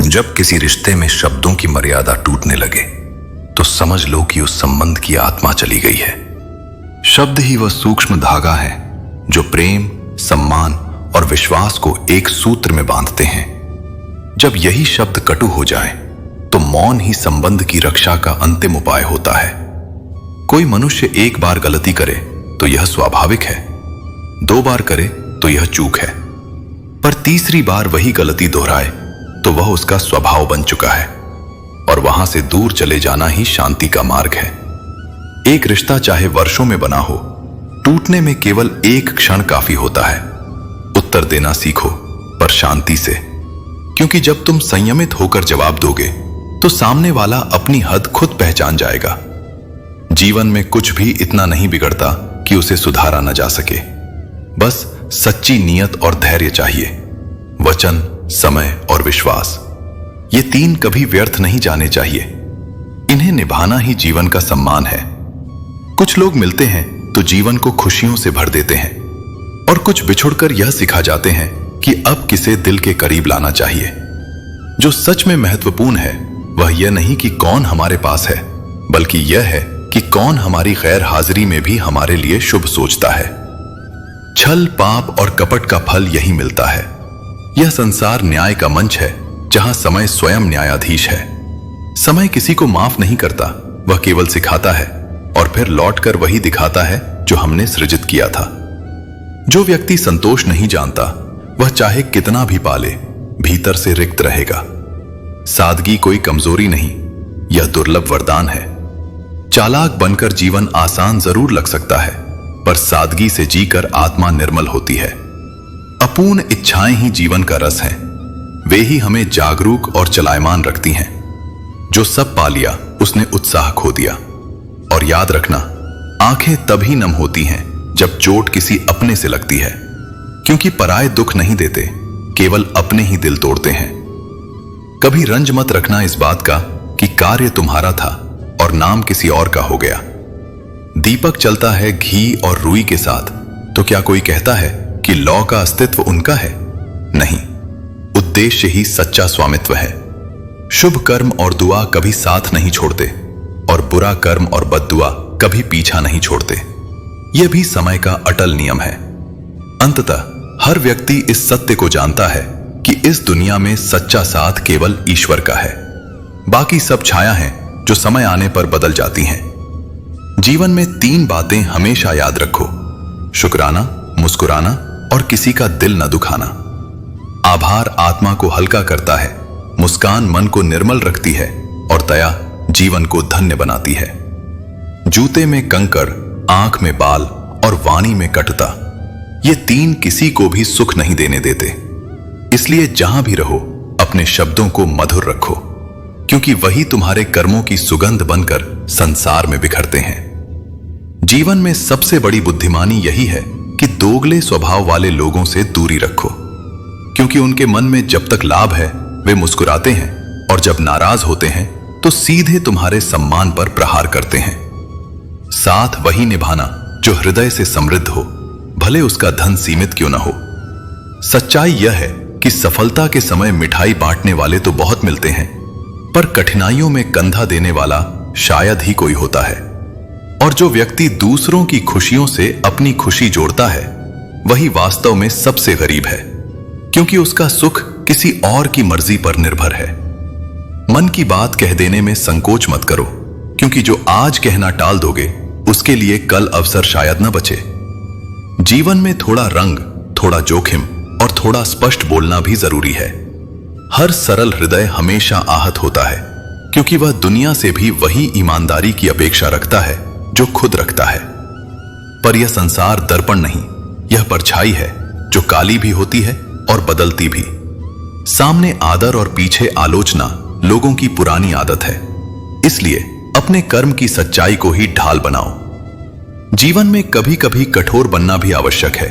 जब किसी रिश्ते में शब्दों की मर्यादा टूटने लगे तो समझ लो कि उस संबंध की आत्मा चली गई है। शब्द ही वह सूक्ष्म धागा है जो प्रेम, सम्मान और विश्वास को एक सूत्र में बांधते हैं। जब यही शब्द कटु हो जाए तो मौन ही संबंध की रक्षा का अंतिम उपाय होता है। कोई मनुष्य एक बार गलती करे तो यह स्वाभाविक है, 2 बार करे तो यह चूक है, पर तीसरी बार वही गलती दोहराए तो वह उसका स्वभाव बन चुका है और वहां से दूर चले जाना ही शांति का मार्ग है। एक रिश्ता चाहे वर्षों में बना हो, टूटने में केवल एक क्षण काफी होता है। उत्तर देना सीखो, पर शांति से, क्योंकि जब तुम संयमित होकर जवाब दोगे तो सामने वाला अपनी हद खुद पहचान जाएगा। जीवन में कुछ भी इतना नहीं बिगड़ता कि उसे सुधारा न जा सके। बस सच्ची नीयत और धैर्य चाहिए। वचन, समय और विश्वास, ये 3 कभी व्यर्थ नहीं जाने चाहिए। इन्हें निभाना ही जीवन का सम्मान है। कुछ लोग मिलते हैं तो जीवन को खुशियों से भर देते हैं और कुछ बिछुड़कर यह सिखा जाते हैं कि अब किसे दिल के करीब लाना चाहिए। जो सच में महत्वपूर्ण है वह यह नहीं कि कौन हमारे पास है, बल्कि यह है कि कौन हमारी गैर हाजिरी में भी हमारे लिए शुभ सोचता है। छल, पाप और कपट का फल यही मिलता है। यह संसार न्याय का मंच है जहां समय स्वयं न्यायाधीश है। समय किसी को माफ नहीं करता, वह केवल सिखाता है और फिर लौटकर वही दिखाता है जो हमने सृजित किया था। जो व्यक्ति संतोष नहीं जानता वह चाहे कितना भी पाले, भीतर से रिक्त रहेगा। सादगी कोई कमजोरी नहीं, यह दुर्लभ वरदान है। चालाक बनकर जीवन आसान जरूर लग सकता है, पर सादगी से जीकर आत्मा निर्मल होती है। अपूर्ण इच्छाएं ही जीवन का रस हैं। वे ही हमें जागरूक और चलायमान रखती हैं। जो सब पा लिया उसने उत्साह खो दिया। और याद रखना, आंखें तभी नम होती हैं जब चोट किसी अपने से लगती है, क्योंकि पराये दुख नहीं देते, केवल अपने ही दिल तोड़ते हैं। कभी रंज मत रखना इस बात का कि कार्य तुम्हारा था और नाम किसी और का हो गया। दीपक चलता है घी और रुई के साथ, तो क्या कोई कहता है कि लौ का अस्तित्व उनका है? नहीं, उद्देश्य ही सच्चा स्वामित्व है। शुभ कर्म और दुआ कभी साथ नहीं छोड़ते और बुरा कर्म और बद्दुआ कभी पीछा नहीं छोड़ते। यह भी समय का अटल नियम है। अंततः हर व्यक्ति इस सत्य को जानता है कि इस दुनिया में सच्चा साथ केवल ईश्वर का है। बाकी सब छाया हैं जो समय आने पर बदल जाती हैं। जीवन में 3 बातें हमेशा याद रखो: शुक्राना, मुस्कुराना और किसी का दिल न दुखाना। आभार आत्मा को हल्का करता है, मुस्कान मन को निर्मल रखती है और दया जीवन को धन्य बनाती है। जूते में कंकड़, आंख में बाल और वाणी में कटुता, ये 3 किसी को भी सुख नहीं देने देते। इसलिए जहां भी रहो अपने शब्दों को मधुर रखो, क्योंकि वही तुम्हारे कर्मों की सुगंध बनकर संसार में बिखरते हैं। जीवन में सबसे बड़ी बुद्धिमानी यही है कि दोगले स्वभाव वाले लोगों से दूरी रखो, क्योंकि उनके मन में जब तक लाभ है वे मुस्कुराते हैं और जब नाराज होते हैं तो सीधे तुम्हारे सम्मान पर प्रहार करते हैं। साथ वही निभाना जो हृदय से समृद्ध हो, भले उसका धन सीमित क्यों न हो। सच्चाई यह है कि सफलता के समय मिठाई बांटने वाले तो बहुत मिलते हैं, पर कठिनाइयों में कंधा देने वाला शायद ही कोई होता है। और जो व्यक्ति दूसरों की खुशियों से अपनी खुशी जोड़ता है वही वास्तव में सबसे गरीब है, क्योंकि उसका सुख किसी और की मर्जी पर निर्भर है। मन की बात कह देने में संकोच मत करो, क्योंकि जो आज कहना टाल दोगे उसके लिए कल अवसर शायद न बचे। जीवन में थोड़ा रंग, थोड़ा जोखिम और थोड़ा स्पष्ट बोलना भी जरूरी है। हर सरल हृदय हमेशा आहत होता है, क्योंकि वह दुनिया से भी वही ईमानदारी की अपेक्षा रखता है जो खुद रखता है। पर यह संसार दर्पण नहीं, यह परछाई है जो काली भी होती है और बदलती भी। सामने आदर और पीछे आलोचना लोगों की पुरानी आदत है, इसलिए अपने कर्म की सच्चाई को ही ढाल बनाओ। जीवन में कभी कभी कठोर बनना भी आवश्यक है,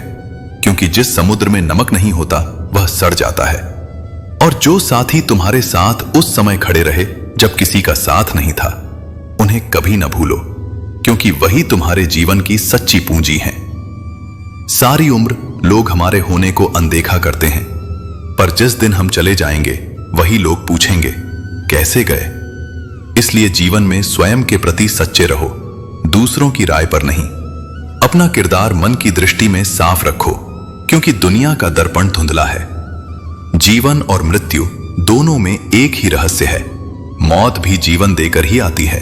क्योंकि जिस समुद्र में नमक नहीं होता वह सड़ जाता है। और जो साथी तुम्हारे साथ उस समय खड़े रहे जब किसी का साथ नहीं था, उन्हें कभी न भूलो, क्योंकि वही तुम्हारे जीवन की सच्ची पूंजी हैं। सारी उम्र लोग हमारे होने को अनदेखा करते हैं, पर जिस दिन हम चले जाएंगे वही लोग पूछेंगे कैसे गए। इसलिए जीवन में स्वयं के प्रति सच्चे रहो, दूसरों की राय पर नहीं। अपना किरदार मन की दृष्टि में साफ रखो, क्योंकि दुनिया का दर्पण धुंधला है। जीवन और मृत्यु दोनों में एक ही रहस्य है, मौत भी जीवन देकर ही आती है।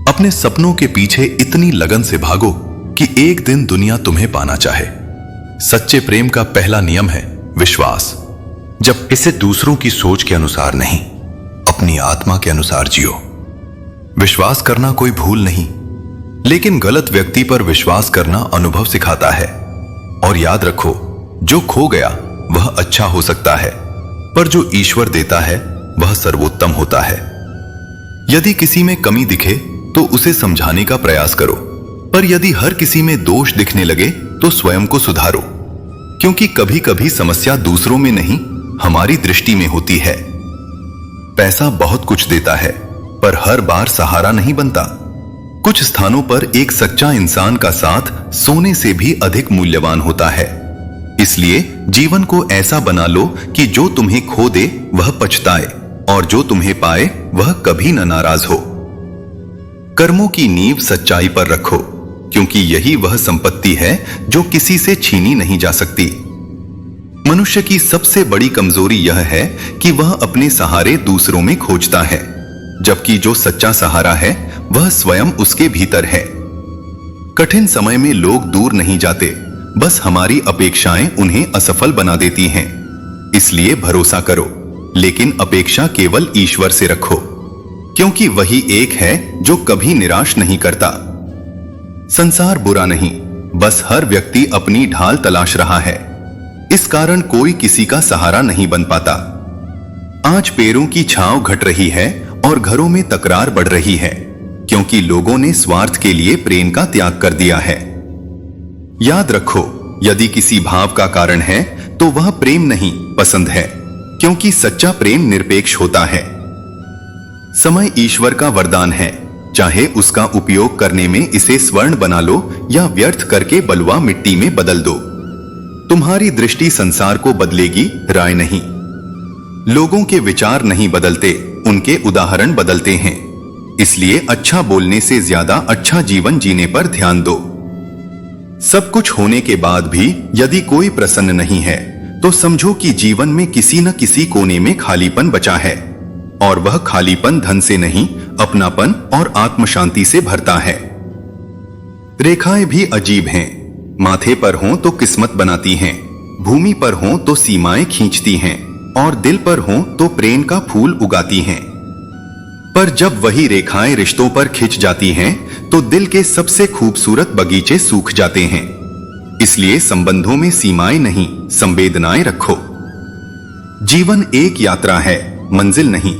अपने सपनों के पीछे इतनी लगन से भागो कि एक दिन दुनिया तुम्हें पाना चाहे। सच्चे प्रेम का पहला नियम है विश्वास। जब इसे दूसरों की सोच के अनुसार नहीं, अपनी आत्मा के अनुसार जियो। विश्वास करना कोई भूल नहीं, लेकिन गलत व्यक्ति पर विश्वास करना अनुभव सिखाता है। और याद रखो, जो खो गया वह अच्छा हो सकता है, पर जो ईश्वर देता है वह सर्वोत्तम होता है। यदि किसी में कमी दिखे तो उसे समझाने का प्रयास करो, पर यदि हर किसी में दोष दिखने लगे तो स्वयं को सुधारो, क्योंकि कभी कभी समस्या दूसरों में नहीं, हमारी दृष्टि में होती है। पैसा बहुत कुछ देता है, पर हर बार सहारा नहीं बनता। कुछ स्थानों पर एक सच्चा इंसान का साथ सोने से भी अधिक मूल्यवान होता है। इसलिए जीवन को ऐसा बना लो कि जो तुम्हें खो दे वह पछताए, और जो तुम्हें पाए वह कभी न नाराज हो। कर्मों की नींव सच्चाई पर रखो, क्योंकि यही वह संपत्ति है जो किसी से छीनी नहीं जा सकती। मनुष्य की सबसे बड़ी कमजोरी यह है कि वह अपने सहारे दूसरों में खोजता है, जबकि जो सच्चा सहारा है वह स्वयं उसके भीतर है। कठिन समय में लोग दूर नहीं जाते, बस हमारी अपेक्षाएं उन्हें असफल बना देती हैं। इसलिए भरोसा करो, लेकिन अपेक्षा केवल ईश्वर से रखो, क्योंकि वही एक है जो कभी निराश नहीं करता। संसार बुरा नहीं, बस हर व्यक्ति अपनी ढाल तलाश रहा है। इस कारण कोई किसी का सहारा नहीं बन पाता। आज पैरों की छांव घट रही है और घरों में तकरार बढ़ रही है, क्योंकि लोगों ने स्वार्थ के लिए प्रेम का त्याग कर दिया है। याद रखो, यदि किसी भाव का कारण है तो वह प्रेम नहीं, पसंद है, क्योंकि सच्चा प्रेम निरपेक्ष होता है। समय ईश्वर का वरदान है, चाहे उसका उपयोग करने में इसे स्वर्ण बना लो या व्यर्थ करके बलुआ मिट्टी में बदल दो। तुम्हारी दृष्टि संसार को बदलेगी, राय नहीं। लोगों के विचार नहीं बदलते, उनके उदाहरण बदलते हैं। इसलिए अच्छा बोलने से ज्यादा अच्छा जीवन जीने पर ध्यान दो। सब कुछ होने के बाद भी यदि कोई प्रसन्न नहीं है तो समझो कि जीवन में किसी न किसी कोने में खालीपन बचा है, और वह खालीपन धन से नहीं, अपनापन और आत्म शांति से भरता है। रेखाएं भी अजीब हैं, माथे पर हों तो किस्मत बनाती हैं, भूमि पर हों तो सीमाएं खींचती हैं, और दिल पर हों तो प्रेम का फूल उगाती हैं। पर जब वही रेखाएं रिश्तों पर खिंच जाती हैं तो दिल के सबसे खूबसूरत बगीचे सूख जाते हैं। इसलिए संबंधों में सीमाएं नहीं, संवेदनाएं रखो। जीवन एक यात्रा है, मंजिल नहीं।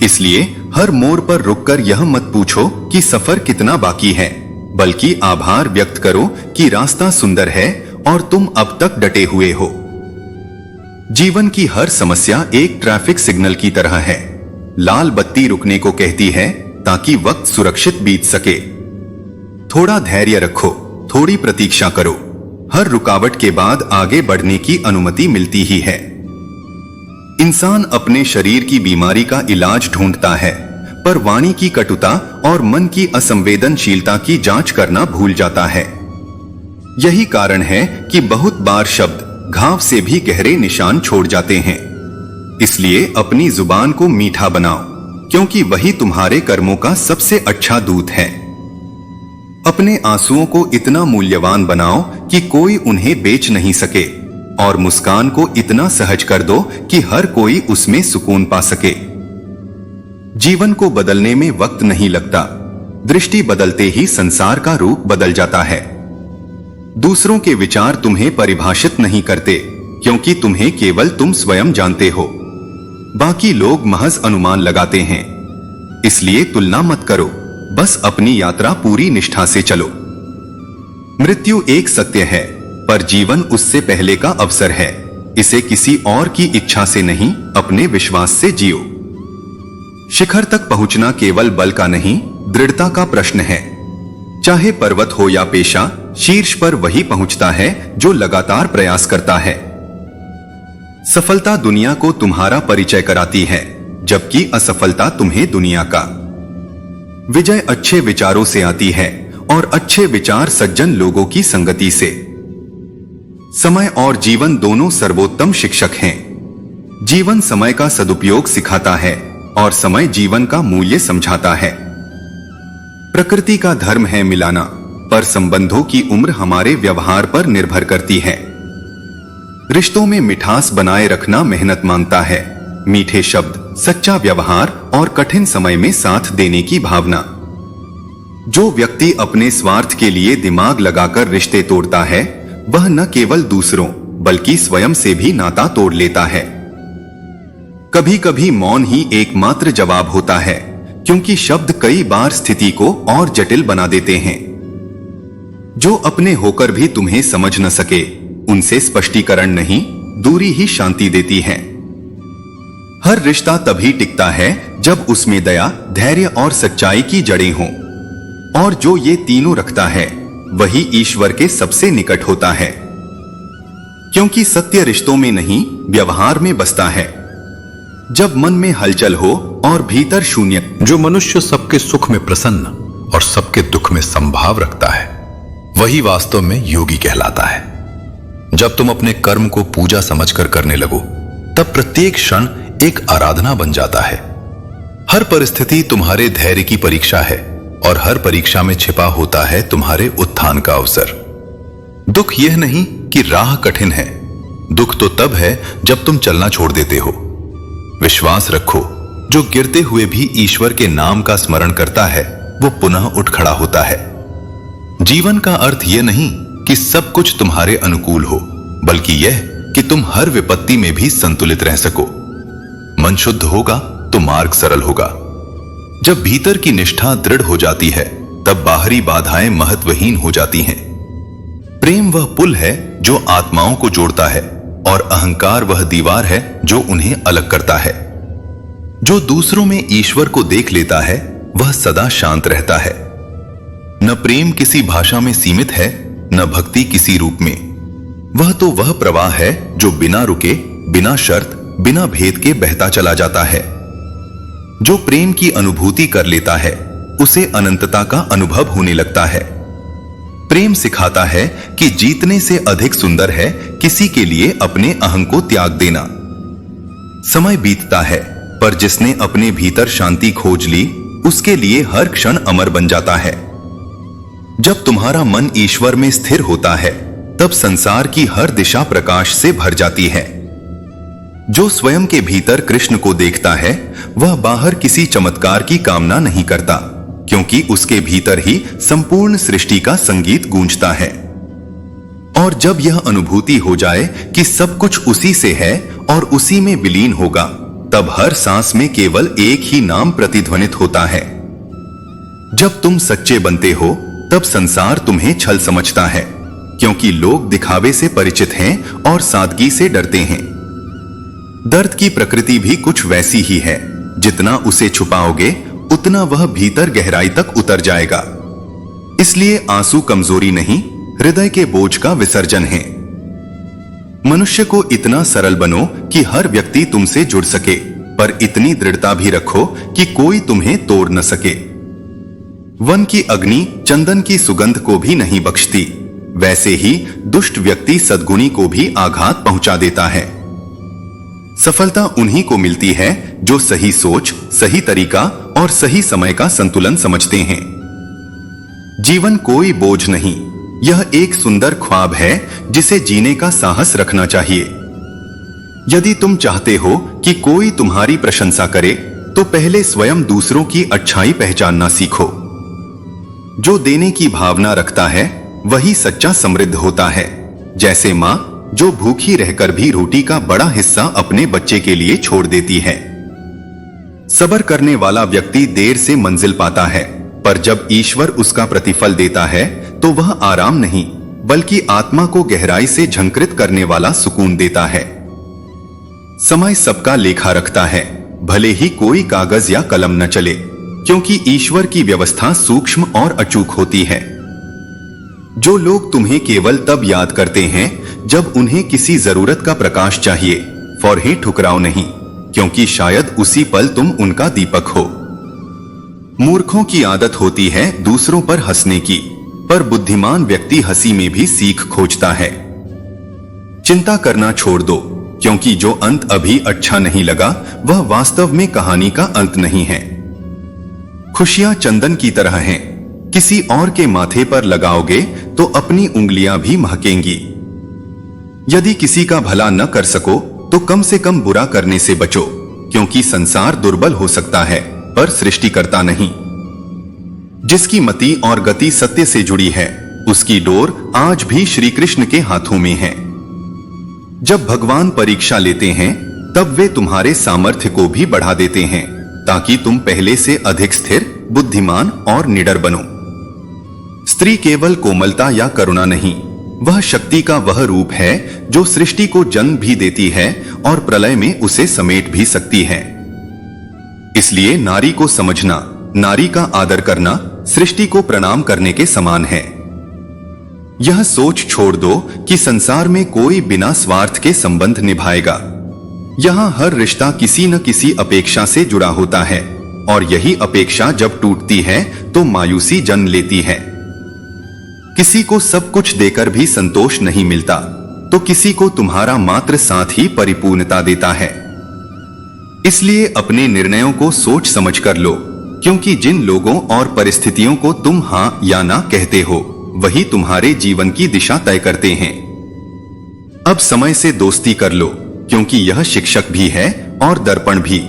इसलिए हर मोड़ पर रुककर यह मत पूछो कि सफर कितना बाकी है, बल्कि आभार व्यक्त करो कि रास्ता सुंदर है और तुम अब तक डटे हुए हो। जीवन की हर समस्या एक ट्रैफिक सिग्नल की तरह है। लाल बत्ती रुकने को कहती है ताकि वक्त सुरक्षित बीत सके। थोड़ा धैर्य रखो, थोड़ी प्रतीक्षा करो। हर रुकावट के बाद आगे बढ़ने की अनुमति मिलती ही है। इंसान अपने शरीर की बीमारी का इलाज ढूंढता है, पर वाणी की कटुता और मन की असंवेदनशीलता की जांच करना भूल जाता है। यही कारण है कि बहुत बार शब्द घाव से भी गहरे निशान छोड़ जाते हैं। इसलिए अपनी जुबान को मीठा बनाओ, क्योंकि वही तुम्हारे कर्मों का सबसे अच्छा दूत है। अपने आंसुओं को इतना मूल्यवान बनाओ कि कोई उन्हें बेच नहीं सके, और मुस्कान को इतना सहज कर दो कि हर कोई उसमें सुकून पा सके। जीवन को बदलने में वक्त नहीं लगता, दृष्टि बदलते ही संसार का रूप बदल जाता है। दूसरों के विचार तुम्हें परिभाषित नहीं करते, क्योंकि तुम्हें केवल तुम स्वयं जानते हो। बाकी लोग महज अनुमान लगाते हैं। इसलिए तुलना मत करो, बस अपनी यात्रा पूरी निष्ठा से चलो। मृत्यु एक सत्य है, पर जीवन उससे पहले का अवसर है। इसे किसी और की इच्छा से नहीं, अपने विश्वास से जियो। शिखर तक पहुंचना केवल बल का नहीं, दृढ़ता का प्रश्न है। चाहे पर्वत हो या पेशा, शीर्ष पर वही पहुंचता है जो लगातार प्रयास करता है। सफलता दुनिया को तुम्हारा परिचय कराती है, जबकि असफलता तुम्हें दुनिया का। विजय अच्छे विचारों से आती है और अच्छे विचार सज्जन लोगों की संगति से। समय और जीवन दोनों सर्वोत्तम शिक्षक हैं। जीवन समय का सदुपयोग सिखाता है और समय जीवन का मूल्य समझाता है। प्रकृति का धर्म है मिलाना, पर संबंधों की उम्र हमारे व्यवहार पर निर्भर करती है। रिश्तों में मिठास बनाए रखना मेहनत मांगता है। मीठे शब्द, सच्चा व्यवहार और कठिन समय में साथ देने की भावना। जो व्यक्ति अपने स्वार्थ के लिए दिमाग लगाकर रिश्ते तोड़ता है, वह न केवल दूसरों बल्कि स्वयं से भी नाता तोड़ लेता है। कभी कभी मौन ही एकमात्र जवाब होता है, क्योंकि शब्द कई बार स्थिति को और जटिल बना देते हैं। जो अपने होकर भी तुम्हें समझ न सके, उनसे स्पष्टीकरण नहीं, दूरी ही शांति देती है। हर रिश्ता तभी टिकता है जब उसमें दया, धैर्य और सच्चाई की जड़ें हों, और जो ये तीनों रखता है वही ईश्वर के सबसे निकट होता है। क्योंकि सत्य रिश्तों में नहीं, व्यवहार में बसता है। जब मन में हलचल हो और भीतर शून्य। जो मनुष्य सबके सुख में प्रसन्न और सबके दुख में संभाव रखता है, वही वास्तव में योगी कहलाता है। जब तुम अपने कर्म को पूजा समझकर करने लगो, तब प्रत्येक क्षण एक आराधना बन जाता है। हर परिस्थिति तुम्हारे धैर्य की परीक्षा है और हर परीक्षा में छिपा होता है तुम्हारे उत्थान का अवसर। दुख यह नहीं कि राह कठिन है, दुख तो तब है जब तुम चलना छोड़ देते हो। विश्वास रखो, जो गिरते हुए भी ईश्वर के नाम का स्मरण करता है, वो पुनः उठ खड़ा होता है। जीवन का अर्थ यह नहीं कि सब कुछ तुम्हारे अनुकूल हो, बल्कि यह कि तुम हर विपत्ति में भी संतुलित रह सको। मन शुद्ध होगा तो मार्ग सरल होगा। जब भीतर की निष्ठा दृढ़ हो जाती है, तब बाहरी बाधाएं महत्वहीन हो जाती हैं। प्रेम वह पुल है जो आत्माओं को जोड़ता है, और अहंकार वह दीवार है जो उन्हें अलग करता है। जो दूसरों में ईश्वर को देख लेता है, वह सदा शांत रहता है। न प्रेम किसी भाषा में सीमित है, न भक्ति किसी रूप में। वह तो वह प्रवाह है जो बिना रुके, बिना शर्त, बिना भेद के बहता चला जाता है। जो प्रेम की अनुभूति कर लेता है, उसे अनंतता का अनुभव होने लगता है। प्रेम सिखाता है कि जीतने से अधिक सुंदर है किसी के लिए अपने अहं को त्याग देना। समय बीतता है, पर जिसने अपने भीतर शांति खोज ली, उसके लिए हर क्षण अमर बन जाता है। जब तुम्हारा मन ईश्वर में स्थिर होता है, तब संसार की हर दिशा प्रकाश से भर जाती है। जो स्वयं के भीतर कृष्ण को देखता है, वह बाहर किसी चमत्कार की कामना नहीं करता, क्योंकि उसके भीतर ही संपूर्ण सृष्टि का संगीत गूंजता है। और जब यह अनुभूति हो जाए कि सब कुछ उसी से है और उसी में विलीन होगा, तब हर सांस में केवल एक ही नाम प्रतिध्वनित होता है। जब तुम सच्चे बनते हो, तब संसार तुम्हें छल समझता है, क्योंकि लोग दिखावे से परिचित हैं और सादगी से डरते हैं। दर्द की प्रकृति भी कुछ वैसी ही है। जितना उसे छुपाओगे, उतना वह भीतर गहराई तक उतर जाएगा। इसलिए आंसू कमजोरी नहीं, हृदय के बोझ का विसर्जन है। मनुष्य को इतना सरल बनो कि हर व्यक्ति तुमसे जुड़ सके, पर इतनी दृढ़ता भी रखो कि कोई तुम्हें तोड़ न सके। वन की अग्नि चंदन की सुगंध को भी नहीं बख्शती, वैसे ही दुष्ट व्यक्ति सद्गुणी को भी आघात पहुंचा देता है। सफलता उन्हीं को मिलती है जो सही सोच, सही तरीका और सही समय का संतुलन समझते हैं। जीवन कोई बोझ नहीं, यह एक सुंदर ख्वाब है जिसे जीने का साहस रखना चाहिए। यदि तुम चाहते हो कि कोई तुम्हारी प्रशंसा करे, तो पहले स्वयं दूसरों की अच्छाई पहचानना सीखो। जो देने की भावना रखता है, वही सच्चा समृद्ध होता है। जैसे माँ जो भूखी रहकर भी रोटी का बड़ा हिस्सा अपने बच्चे के लिए छोड़ देती है। सब्र करने वाला व्यक्ति देर से मंजिल पाता है, पर जब ईश्वर उसका प्रतिफल देता है, तो वह आराम नहीं, बल्कि आत्मा को गहराई से झंकृत करने वाला सुकून देता है। समय सबका लेखा रखता है, भले ही कोई कागज या कलम न चले, क्योंकि ईश्वर की व्यवस्था सूक्ष्म और अचूक होती है। जो लोग तुम्हें केवल तब याद करते हैं जब उन्हें किसी जरूरत का प्रकाश चाहिए, फौरहे ठुकराओ नहीं, क्योंकि शायद उसी पल तुम उनका दीपक हो। मूर्खों की आदत होती है दूसरों पर हंसने की, पर बुद्धिमान व्यक्ति हंसी में भी सीख खोजता है। चिंता करना छोड़ दो, क्योंकि जो अंत अभी अच्छा नहीं लगा वह वास्तव में कहानी का अंत नहीं है। खुशियां चंदन की तरह हैं, किसी और के माथे पर लगाओगे तो अपनी उंगलियां भी महकेंगी। यदि किसी का भला न कर सको तो कम से कम बुरा करने से बचो, क्योंकि संसार दुर्बल हो सकता है पर सृष्टिकर्ता नहीं। जिसकी मति और गति सत्य से जुड़ी है, उसकी डोर आज भी श्री कृष्ण के हाथों में है। जब भगवान परीक्षा लेते हैं तब वे तुम्हारे सामर्थ्य को भी बढ़ा देते हैं, ताकि तुम पहले से अधिक स्थिर, बुद्धिमान और निडर बनो। स्त्री केवल कोमलता या करुणा नहीं, वह शक्ति का वह रूप है जो सृष्टि को जन्म भी देती है और प्रलय में उसे समेट भी सकती है। इसलिए नारी को समझना, नारी का आदर करना सृष्टि को प्रणाम करने के समान है। यह सोच छोड़ दो कि संसार में कोई बिना स्वार्थ के संबंध निभाएगा। यहाँ हर रिश्ता किसी न किसी अपेक्षा से जुड़ा होता है, और यही अपेक्षा जब टूटती है तो मायूसी जन्म लेती है। किसी को सब कुछ देकर भी संतोष नहीं मिलता, तो किसी को तुम्हारा मात्र साथ ही परिपूर्णता देता है। इसलिए अपने निर्णयों को सोच समझ कर लो, क्योंकि जिन लोगों और परिस्थितियों को तुम हां या ना कहते हो, वही तुम्हारे जीवन की दिशा तय करते हैं। अब समय से दोस्ती कर लो, क्योंकि यह शिक्षक भी है और दर्पण भी।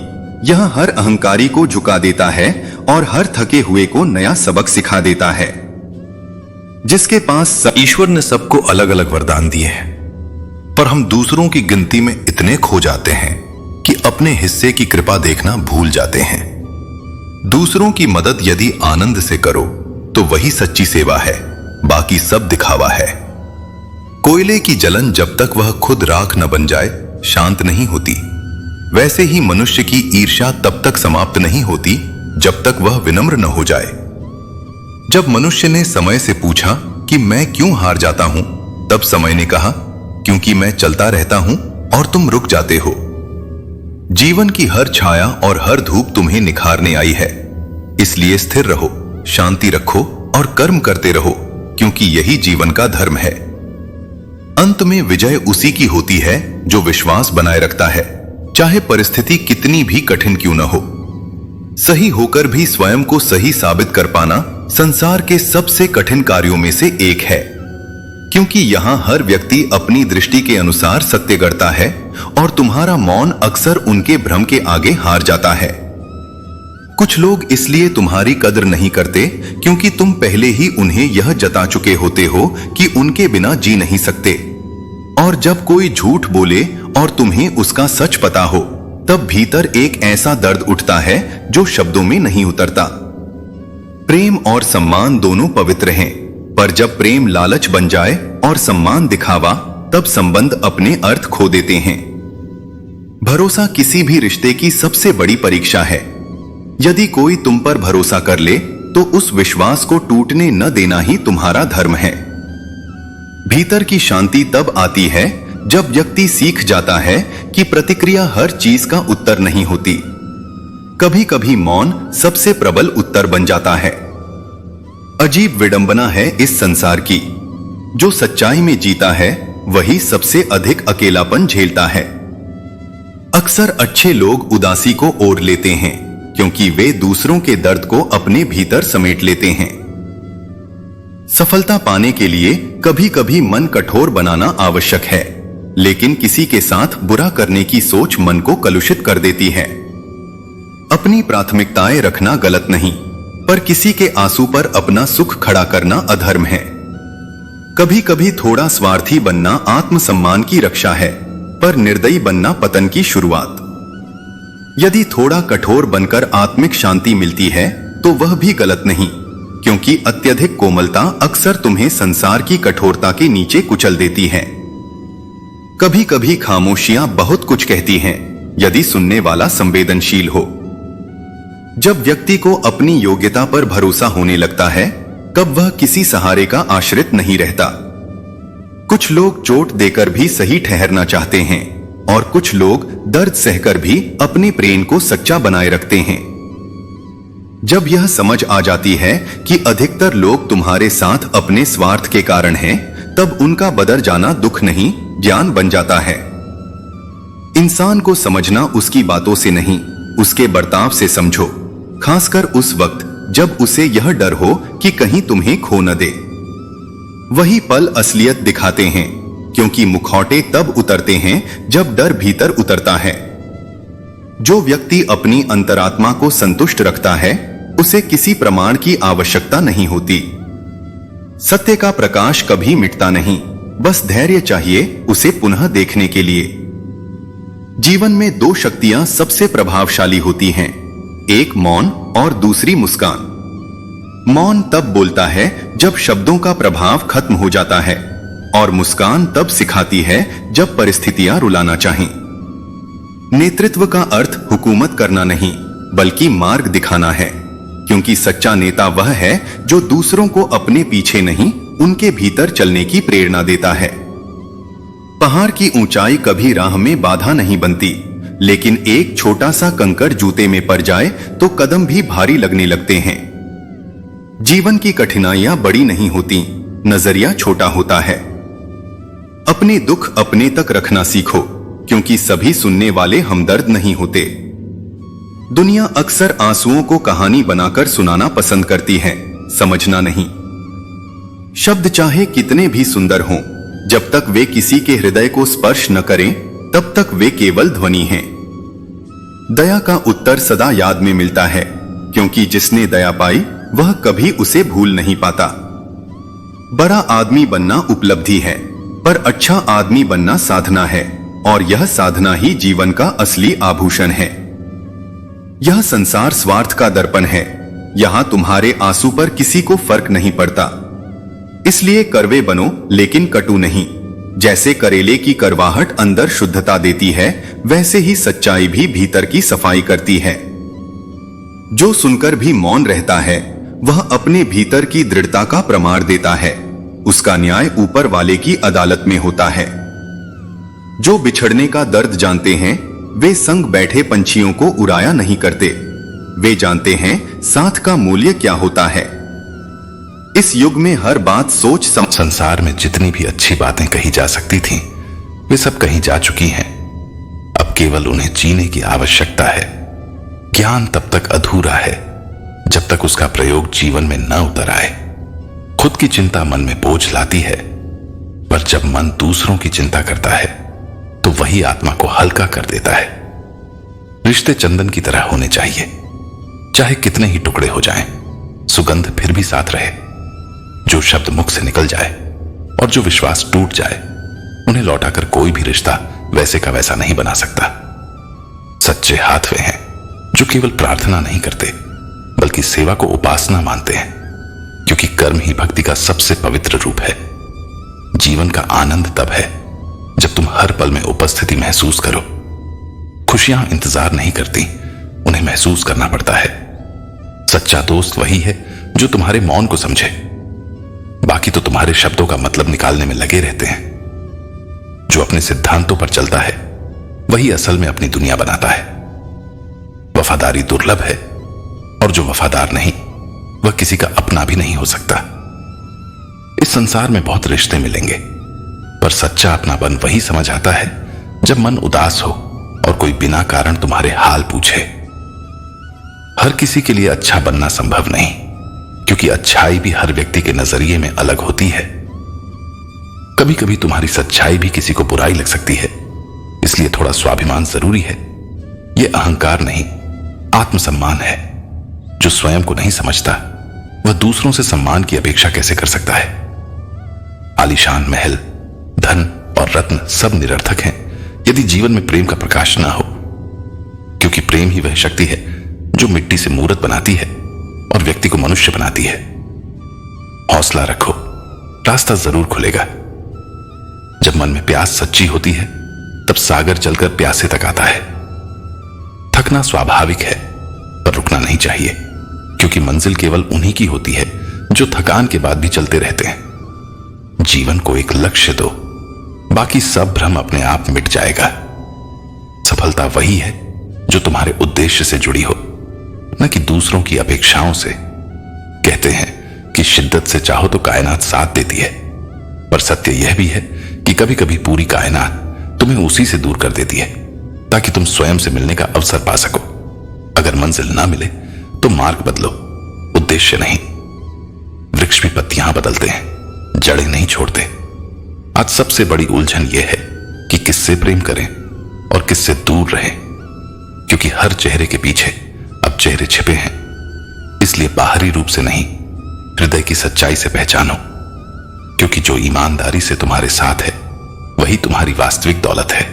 यह हर अहंकारी को झुका देता है और हर थके हुए को नया सबक सिखा देता है। जिसके पास ईश्वर ने सबको अलग अलग वरदान दिए हैं, पर हम दूसरों की गिनती में इतने खो जाते हैं कि अपने हिस्से की कृपा देखना भूल जाते हैं। दूसरों की मदद यदि आनंद से करो तो वही सच्ची सेवा है, बाकी सब दिखावा है। कोयले की जलन जब तक वह खुद राख न बन जाए शांत नहीं होती, वैसे ही मनुष्य की ईर्ष्या तब तक समाप्त नहीं होती जब तक वह विनम्र न हो जाए। जब मनुष्य ने समय से पूछा कि मैं क्यों हार जाता हूं, तब समय ने कहा, क्योंकि मैं चलता रहता हूं और तुम रुक जाते हो। जीवन की हर छाया और हर धूप तुम्हें निखारने आई है, इसलिए स्थिर रहो, शांति रखो और कर्म करते रहो, क्योंकि यही जीवन का धर्म है। अंत में विजय उसी की होती है जो विश्वास बनाए रखता है, चाहे परिस्थिति कितनी भी कठिन क्यों न हो। सही होकर भी स्वयं को सही साबित कर पाना संसार के सबसे कठिन कार्यों में से एक है, क्योंकि यहां हर व्यक्ति अपनी दृष्टि के अनुसार सत्य गढ़ता है और तुम्हारा मौन अक्सर उनके भ्रम के आगे हार जाता है। कुछ लोग इसलिए तुम्हारी कदर नहीं करते क्योंकि तुम पहले ही उन्हें यह जता चुके होते हो कि उनके बिना जी नहीं सकते, और जब कोई झूठ बोले और तुम्हें उसका सच पता हो, तब भीतर एक ऐसा दर्द उठता है जो शब्दों में नहीं उतरता। प्रेम और सम्मान दोनों पवित्र हैं, पर जब प्रेम लालच बन जाए और सम्मान दिखावा, तब संबंध अपने अर्थ खो देते हैं। भरोसा किसी भी रिश्ते की सबसे बड़ी परीक्षा है। यदि कोई तुम पर भरोसा कर ले तो उस विश्वास को टूटने न देना ही तुम्हारा धर्म है। भीतर की शांति तब आती है जब व्यक्ति सीख जाता है कि प्रतिक्रिया हर चीज का उत्तर नहीं होती। कभी कभी मौन सबसे प्रबल उत्तर बन जाता है। अजीब विडंबना है इस संसार की, जो सच्चाई में जीता है वही सबसे अधिक अकेलापन झेलता है। अक्सर अच्छे लोग उदासी को ओढ़ लेते हैं, क्योंकि वे दूसरों के दर्द को अपने भीतर समेट लेते हैं। सफलता पाने के लिए कभी कभी मन कठोर बनाना आवश्यक है, लेकिन किसी के साथ बुरा करने की सोच मन को कलुषित कर देती है। अपनी प्राथमिकताएं रखना गलत नहीं, पर किसी के आंसू पर अपना सुख खड़ा करना अधर्म है। कभी कभी थोड़ा स्वार्थी बनना आत्मसम्मान की रक्षा है, पर निर्दयी बनना पतन की शुरुआत। यदि थोड़ा कठोर बनकर आत्मिक शांति मिलती है तो वह भी गलत नहीं, क्योंकि अत्यधिक कोमलता अक्सर तुम्हें संसार की कठोरता के नीचे कुचल देती है। कभी कभी खामोशियां बहुत कुछ कहती हैं, यदि सुनने वाला संवेदनशील हो। जब व्यक्ति को अपनी योग्यता पर भरोसा होने लगता है, तब वह किसी सहारे का आश्रित नहीं रहता। कुछ लोग चोट देकर भी सही ठहरना चाहते हैं, और कुछ लोग दर्द सहकर भी अपने प्रेम को सच्चा बनाए रखते हैं। जब यह समझ आ जाती है कि अधिकतर लोग तुम्हारे साथ अपने स्वार्थ के कारण हैं, तब उनका बदल जाना दुख नहीं, ज्ञान बन जाता है। इंसान को समझना उसकी बातों से नहीं, उसके बर्ताव से समझो, खासकर उस वक्त जब उसे यह डर हो कि कहीं तुम्हें खो न दे। वही पल असलियत दिखाते हैं, क्योंकि मुखौटे तब उतरते हैं जब डर भीतर उतरता है। जो व्यक्ति अपनी अंतरात्मा को संतुष्ट रखता है, उसे किसी प्रमाण की आवश्यकता नहीं होती। सत्य का प्रकाश कभी मिटता नहीं, बस धैर्य चाहिए उसे पुनः देखने के लिए। जीवन में दो शक्तियां सबसे प्रभावशाली होती हैं, एक मौन और दूसरी मुस्कान। मौन तब बोलता है जब शब्दों का प्रभाव खत्म हो जाता है, और मुस्कान तब सिखाती है जब परिस्थितियां रुलाना चाहें। नेतृत्व का अर्थ हुकूमत करना नहीं, बल्कि मार्ग दिखाना है, क्योंकि सच्चा नेता वह है जो दूसरों को अपने पीछे नहीं, उनके भीतर चलने की प्रेरणा देता है। पहाड़ की ऊंचाई कभी राह में बाधा नहीं बनती, लेकिन एक छोटा सा कंकड़ जूते में पड़ जाए तो कदम भी भारी लगने लगते हैं। जीवन की कठिनाइयां बड़ी नहीं होती, नजरिया छोटा होता है। अपने दुख अपने तक रखना सीखो, क्योंकि सभी सुनने वाले हमदर्द नहीं होते। दुनिया अक्सर आंसुओं को कहानी बनाकर सुनाना पसंद करती है, समझना नहीं। शब्द चाहे कितने भी सुंदर हों, जब तक वे किसी के हृदय को स्पर्श न करें, तब तक वे केवल ध्वनि हैं। दया का उत्तर सदा याद में मिलता है, क्योंकि जिसने दया पाई वह कभी उसे भूल नहीं पाता। बड़ा आदमी बनना उपलब्धि है, पर अच्छा आदमी बनना साधना है, और यह साधना ही जीवन का असली आभूषण है। यह संसार स्वार्थ का दर्पण है, यहां तुम्हारे आंसू पर किसी को फर्क नहीं पड़ता। इसलिए कड़वे बनो, लेकिन कटु नहीं। जैसे करेले की करवाहट अंदर शुद्धता देती है, वैसे ही सच्चाई भी भीतर की सफाई करती है। जो सुनकर भी मौन रहता है, वह अपने भीतर की दृढ़ता का प्रमाण देता है। उसका न्याय ऊपर वाले की अदालत में होता है। जो बिछड़ने का दर्द जानते हैं, वे संग बैठे पंछियों को उड़ाया नहीं करते। वे जानते हैं साथ का मूल्य क्या होता है। इस युग में हर बात सोच संसार में जितनी भी अच्छी बातें कही जा सकती थीं, वे सब कहीं जा चुकी हैं। अब केवल उन्हें जीने की आवश्यकता है। ज्ञान तब तक अधूरा है जब तक उसका प्रयोग जीवन में न उतर आए। खुद की चिंता मन में बोझ लाती है, पर जब मन दूसरों की चिंता करता है तो वही आत्मा को हल्का कर देता है। रिश्ते चंदन की तरह होने चाहिए, चाहे कितने ही टुकड़े हो जाएं, सुगंध फिर भी साथ रहे। जो शब्द मुख से निकल जाए और जो विश्वास टूट जाए, उन्हें लौटाकर कोई भी रिश्ता वैसे का वैसा नहीं बना सकता। सच्चे हाथ वे हैं जो केवल प्रार्थना नहीं करते, बल्कि सेवा को उपासना मानते हैं, क्योंकि कर्म ही भक्ति का सबसे पवित्र रूप है। जीवन का आनंद तब है जब तुम हर पल में उपस्थिति महसूस करो। खुशियां इंतजार नहीं करती, उन्हें महसूस करना पड़ता है। सच्चा दोस्त वही है जो तुम्हारे मौन को समझे, बाकी तो तुम्हारे शब्दों का मतलब निकालने में लगे रहते हैं। जो अपने सिद्धांतों पर चलता है, वही असल में अपनी दुनिया बनाता है। वफादारी दुर्लभ है, और जो वफादार नहीं, वह किसी का अपना भी नहीं हो सकता। इस संसार में बहुत रिश्ते मिलेंगे, पर सच्चा अपनापन वही समझ आता है जब मन उदास हो और कोई बिना कारण तुम्हारे हाल पूछे। हर किसी के लिए अच्छा बनना संभव नहीं, क्योंकि अच्छाई भी हर व्यक्ति के नजरिए में अलग होती है। कभी कभी तुम्हारी सच्चाई भी किसी को बुराई लग सकती है, इसलिए थोड़ा स्वाभिमान जरूरी है। यह अहंकार नहीं, आत्मसम्मान है। जो स्वयं को नहीं समझता, वह दूसरों से सम्मान की अपेक्षा कैसे कर सकता है। आलीशान महल, धन और रत्न सब निरर्थक हैं यदि जीवन में प्रेम का प्रकाश ना हो, क्योंकि प्रेम ही वह शक्ति है जो मिट्टी से मूर्त बनाती है और व्यक्ति को मनुष्य बनाती है। हौसला रखो, रास्ता जरूर खुलेगा। जब मन में प्यास सच्ची होती है, तब सागर चलकर प्यासे तक आता है। थकना स्वाभाविक है, पर रुकना नहीं चाहिए, क्योंकि मंजिल केवल उन्हीं की होती है जो थकान के बाद भी चलते रहते हैं। जीवन को एक लक्ष्य दो, बाकी सब भ्रम अपने आप मिट जाएगा। सफलता वही है जो तुम्हारे उद्देश्य से जुड़ी हो, न कि दूसरों की अपेक्षाओं से। कहते हैं कि शिद्दत से चाहो तो कायनात साथ देती है, पर सत्य यह भी है कि कभी कभी पूरी कायनात तुम्हें उसी से दूर कर देती है ताकि तुम स्वयं से मिलने का अवसर पा सको। अगर मंजिल ना मिले तो मार्ग बदलो, उद्देश्य नहीं। वृक्ष भी पत्तियां बदलते हैं, जड़ें नहीं छोड़ते। आज सबसे बड़ी उलझन यह है कि किससे प्रेम करें और किससे दूर रहें, क्योंकि हर चेहरे के पीछे अब चेहरे छिपे हैं। इसलिए बाहरी रूप से नहीं, हृदय की सच्चाई से पहचानो, क्योंकि जो ईमानदारी से तुम्हारे साथ है वही तुम्हारी वास्तविक दौलत है।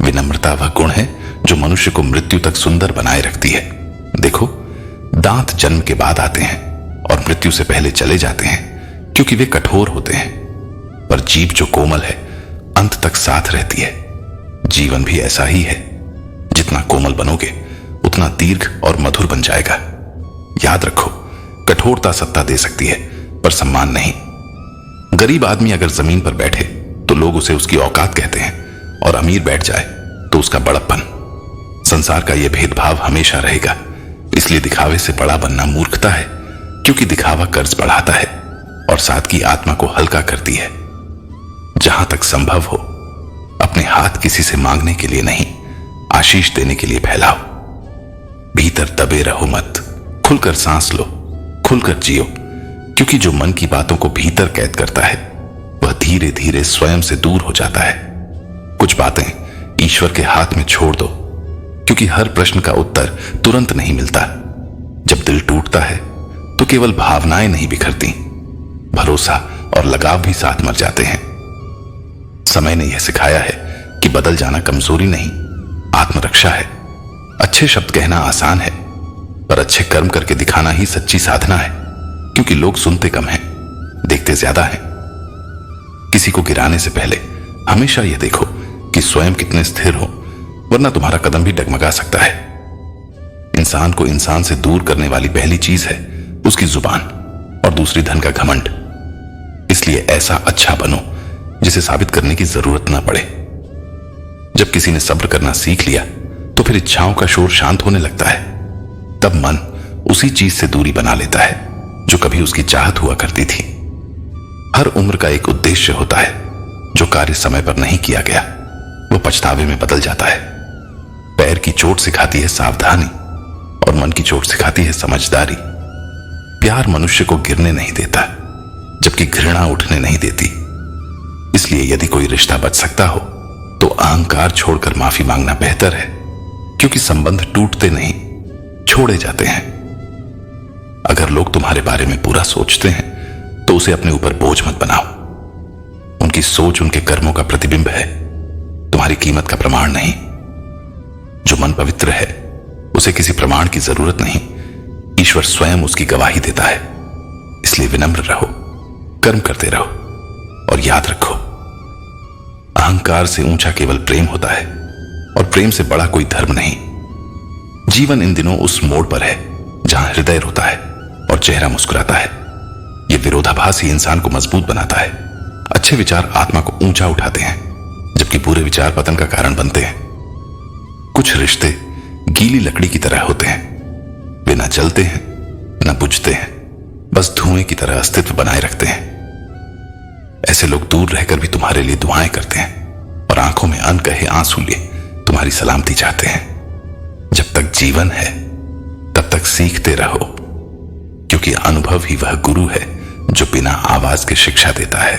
विनम्रता वह गुण है जो मनुष्य को मृत्यु तक सुंदर बनाए रखती है। देखो, दांत जन्म के बाद आते हैं और मृत्यु से पहले चले जाते हैं, क्योंकि वे कठोर होते हैं, पर जीभ जो कोमल है अंत तक साथ रहती है। जीवन भी ऐसा ही है, जितना कोमल बनोगे उतना दीर्घ और मधुर बन जाएगा। याद रखो, कठोरता सत्ता दे सकती है पर सम्मान नहीं। गरीब आदमी अगर जमीन पर बैठे तो लोग उसे उसकी औकात कहते हैं, और अमीर बैठ जाए तो उसका बड़प्पन। संसार का यह भेदभाव हमेशा रहेगा, इसलिए दिखावे से बड़ा बनना मूर्खता है, क्योंकि दिखावा कर्ज बढ़ाता है और साथ की आत्मा को हल्का करती है। जहां तक संभव हो, अपने हाथ किसी से मांगने के लिए नहीं, आशीष देने के लिए फैलाओ। भीतर दबे रहो मत, खुलकर सांस लो, खुलकर जियो, क्योंकि जो मन की बातों को भीतर कैद करता है वह धीरे धीरे स्वयं से दूर हो जाता है। कुछ बातें ईश्वर के हाथ में छोड़ दो, क्योंकि हर प्रश्न का उत्तर तुरंत नहीं मिलता। जब दिल टूटता है तो केवल भावनाएं नहीं बिखरती, भरोसा और लगाव भी साथ मर जाते हैं। समय ने यह सिखाया है कि बदल जाना कमजोरी नहीं, आत्मरक्षा है। अच्छे शब्द कहना आसान है, पर अच्छे कर्म करके दिखाना ही सच्ची साधना है, क्योंकि लोग सुनते कम हैं, देखते ज्यादा हैं। किसी को गिराने से पहले हमेशा यह देखो कि स्वयं कितने स्थिर हो, वरना तुम्हारा कदम भी डगमगा सकता है। इंसान को इंसान से दूर करने वाली पहली चीज है उसकी जुबान, और दूसरी धन का घमंड। इसलिए ऐसा अच्छा बनो जिसे साबित करने की जरूरत ना पड़े। जब किसी ने सब्र करना सीख लिया तो फिर इच्छाओं का शोर शांत होने लगता है। तब मन उसी चीज से दूरी बना लेता है जो कभी उसकी चाहत हुआ करती थी। हर उम्र का एक उद्देश्य होता है, जो कार्य समय पर नहीं किया गया वो पछतावे में बदल जाता है। पैर की चोट सिखाती है सावधानी, और मन की चोट सिखाती है समझदारी। प्यार मनुष्य को गिरने नहीं देता, जबकि घृणा उठने नहीं देती। इसलिए यदि कोई रिश्ता बच सकता हो तो अहंकार छोड़कर माफी मांगना बेहतर है, क्योंकि संबंध टूटते नहीं, छोड़े जाते हैं। अगर लोग तुम्हारे बारे में बुरा सोचते हैं तो उसे अपने ऊपर बोझ मत बनाओ। उनकी सोच उनके कर्मों का प्रतिबिंब है, तुम्हारी कीमत का प्रमाण नहीं। जो मन पवित्र है उसे किसी प्रमाण की जरूरत नहीं, ईश्वर स्वयं उसकी गवाही देता है। इसलिए विनम्र रहो, कर्म करते रहो, और याद रखो, अहंकार से ऊंचा केवल प्रेम होता है, और प्रेम से बड़ा कोई धर्म नहीं। जीवन इन दिनों उस मोड़ पर है जहां हृदय रोता है और चेहरा मुस्कुराता है। यह विरोधाभास ही इंसान को मजबूत बनाता है। अच्छे विचार आत्मा को ऊंचा उठाते हैं, जबकि बुरे विचार पतन का कारण बनते हैं। कुछ रिश्ते गीली लकड़ी की तरह होते हैं, वे ना जलते हैं ना बुझते हैं, बस धुएं की तरह अस्तित्व बनाए रखते हैं। ऐसे लोग दूर रहकर भी तुम्हारे लिए दुआएं करते हैं, और आंखों में अनकहे आंसू लिए तुम्हारी सलामती चाहते हैं। जब तक जीवन है तब तक सीखते रहो, क्योंकि अनुभव ही वह गुरु है जो बिना आवाज के शिक्षा देता है।